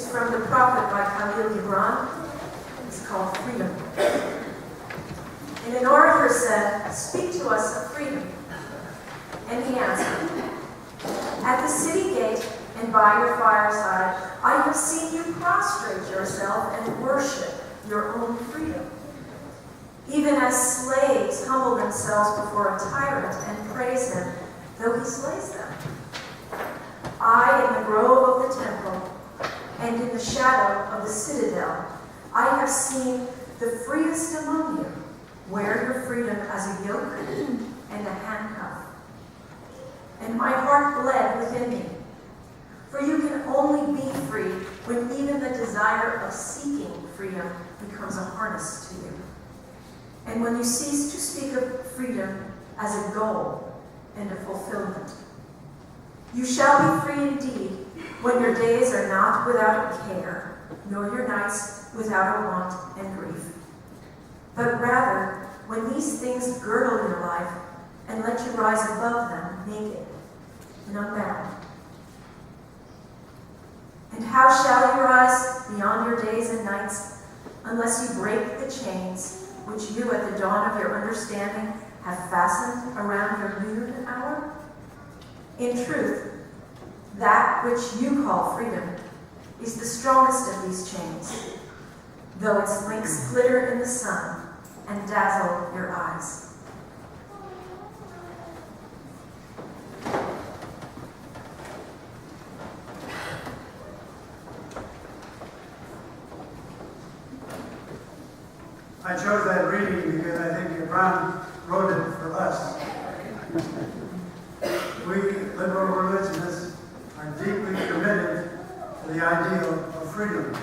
from the prophet by Khalil Gibran. It's called Freedom. And an orator said, "Speak to us of freedom." And he answered, "At the city gate and by your fireside, I have seen you prostrate yourself and worship your own freedom. Even as slaves humble themselves before a tyrant and praise him, though he slays them. I, in the grove of the temple, and in the shadow of the citadel, I have seen the freest among you wear your freedom as a yoke and a handcuff. And my heart bled within me, for you can only be free when even the desire of seeking freedom becomes a harness to you. And when you cease to speak of freedom as a goal and a fulfillment. You shall be free indeed when your days are not without care, nor your nights without a want and grief. But rather, when these things girdle your life and let you rise above them naked and unbound. And how shall you rise beyond your days and nights unless you break the chains which you at the dawn of your understanding have fastened around your noon hour? In truth, that which you call freedom is the strongest of these chains, though its links glitter in the sun and dazzle your eyes. I chose that reading because I think Gibran wrote it for us. We liberal religionists are deeply committed to the ideal of freedom.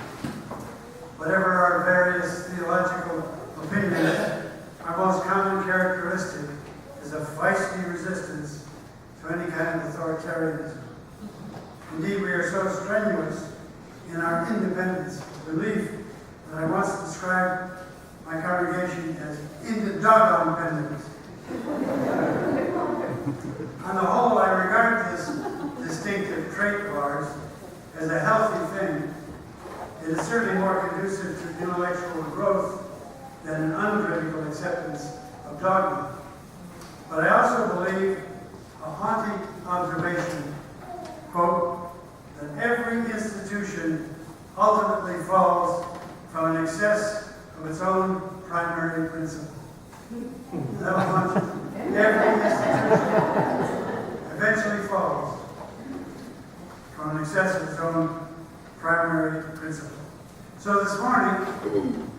Whatever our various theological opinions, our most common characteristic is a feisty resistance to any kind of authoritarianism. Indeed, we are so strenuous in our independence of belief that I once described my congregation as in the doggone pendants. On the whole, I regard this distinctive trait of ours as a healthy thing. It is certainly more conducive to intellectual growth than an uncritical acceptance of dogma. But I also believe a haunting observation, quote, that every institution ultimately falls from an excess of its own primary principle. That was haunting. Every institution eventually falls from an excess of its own primary principle. So this morning,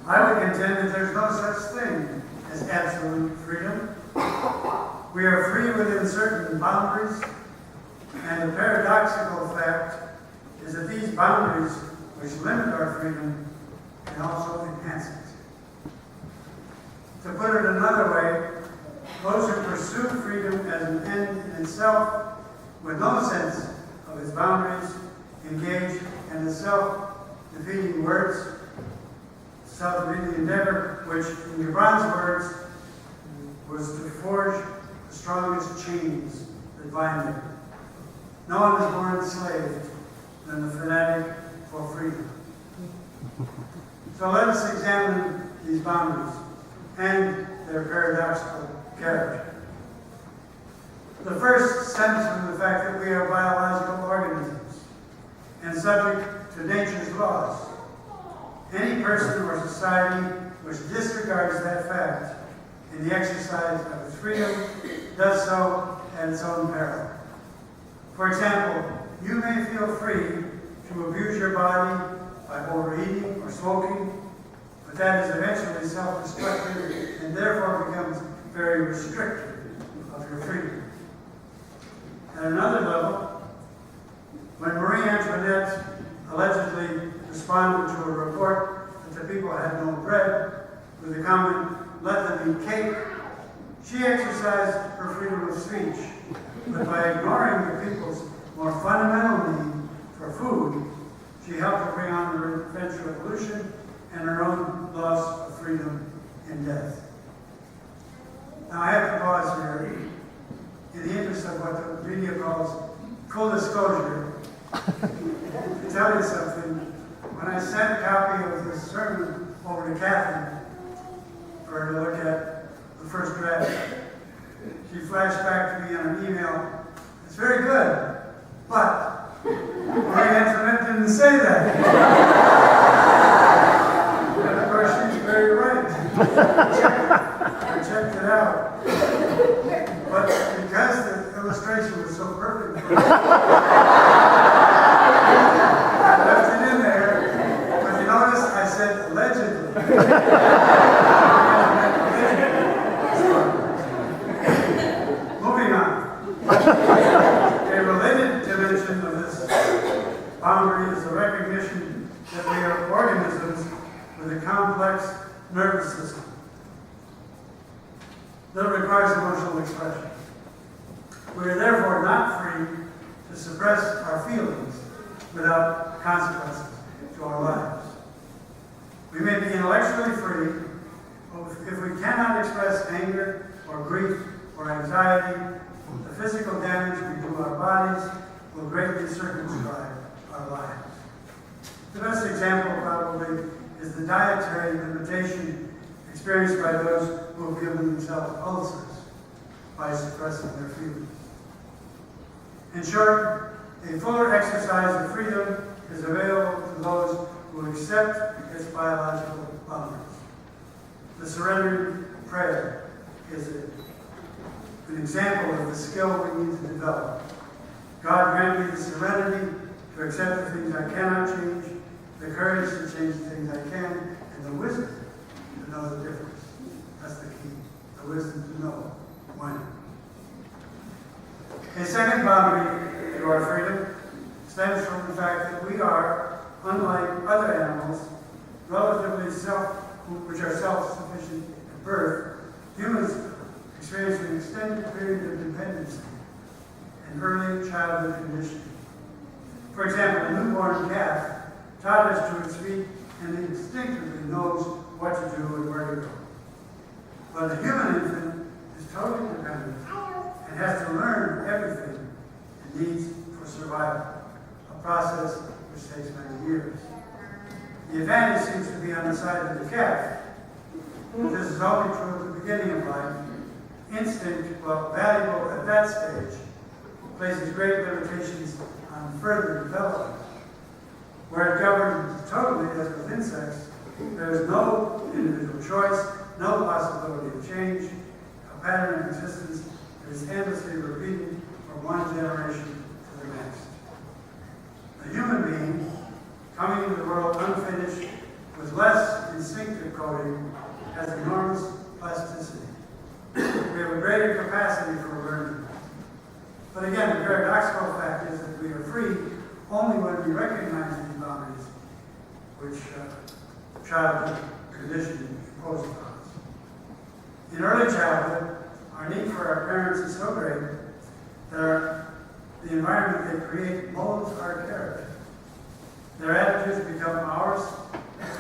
I would contend that there's no such thing as absolute freedom. We are free within certain boundaries, and the paradoxical fact is that these boundaries, which limit our freedom, can also enhance it. To put it another way, those who pursue freedom as an end in itself, with no sense of its boundaries, engage in the self-defeating words, self-defeating endeavor, which, in Gibran's words, was to forge the strongest chains that bind them. No one is more enslaved than the fanatic for freedom. So let us examine these boundaries and their paradoxical character. The first stems from the fact that we are biological organisms and subject to nature's laws. Any person or society which disregards that fact in the exercise of its freedom does so at its own peril. For example, you may feel free to abuse your body by overeating or smoking, but that is eventually self-destructive and therefore becomes very restrictive of your freedom. At another level, when Marie Antoinette allegedly responded to a report that the people had no bread with the comment, "Let them eat cake," she exercised her freedom of speech, but by ignoring the people's more fundamental need for food, she helped to bring on the French Revolution and her own loss of freedom in death. Now I have to pause here in the interest of what the media calls full disclosure to tell tell you something. When I sent a copy of this sermon over to Cathy for her to look at the first draft, she flashed back to me on an email, "It's very good, but Marie Antoinette didn't say that." And of course, she's very right. I checked it out. But because the illustration was so perfect for me, I left it in there. But you notice I said allegedly. Moving on. A related dimension of this boundary is the recognition that we are organisms with a complex nervous system that requires emotional expression. We are therefore not free to suppress our feelings without consequences to our lives. We may be intellectually free, but if we cannot express anger or grief or anxiety, the physical damage we do our bodies will greatly circumscribe our lives. The best example probably is the dietary limitation experienced by those who have given themselves ulcers by suppressing their feelings. In short, a fuller exercise of freedom is available to those who accept its biological boundaries. The surrendering prayer is an example of the skill we need to develop. God grant me the serenity to accept the things I cannot change, the courage to change the things I can, and the wisdom to know the difference. That's the key. The wisdom to know when. A second boundary to our freedom stems from the fact that we are, unlike other animals, which are self-sufficient at birth. Humans experience an extended period of dependency and early childhood conditioning. For example, a newborn calf toddlers to its feet and instinctively knows what to do and where to go. But a human infant is totally dependent and has to learn everything it needs for survival, a process which takes many years. The advantage seems to be on the side of the calf. This is only true at the beginning of life. Instinct, while valuable at that stage, places great limitations on further development. Where it governs totally, as with insects, there is no individual choice, no possibility of change, a pattern of existence that is endlessly repeated from one generation to the next. A human being, coming into the world unfinished, with less instinctive coding, has enormous plasticity. We have a greater capacity for learning. But again, the paradoxical fact is that we are free only when we recognize these boundaries which childhood conditioning imposes on us. In early childhood, our need for our parents is so great that the environment they create molds our character. Their attitudes become ours,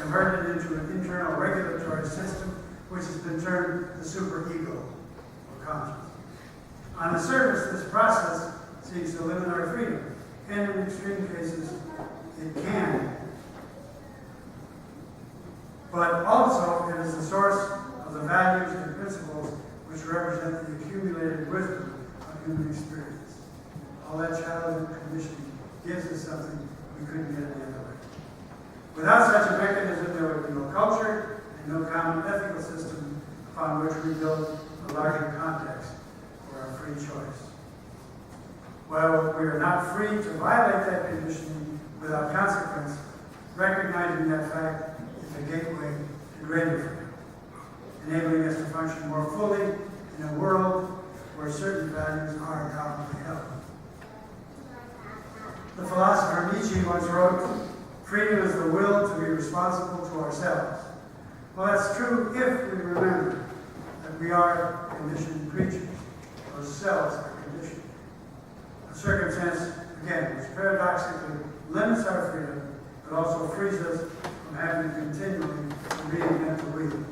converted into an internal regulatory system which has been termed the superego, or conscience. On the surface, this process seeks to limit our freedom, and in extreme cases, it can. But also, it is the source of the values and principles which represent the accumulated wisdom of human experience. All that childhood conditioning gives us something we couldn't get any other way. Without such a mechanism, there would be no culture and no common ethical system upon which we build a larger context for our free choice. While we are not free to violate that conditioning without consequence, recognizing that fact is a gateway to greater freedom, enabling us to function more fully in a world where certain values are commonly held. The philosopher Nietzsche once wrote, "Freedom is the will to be responsible to ourselves." Well, that's true if we remember that we are conditioned creatures. Those selves are conditioned. A circumstance, again, which paradoxically limits our freedom, but also frees us from having to continually reinvent the wheel.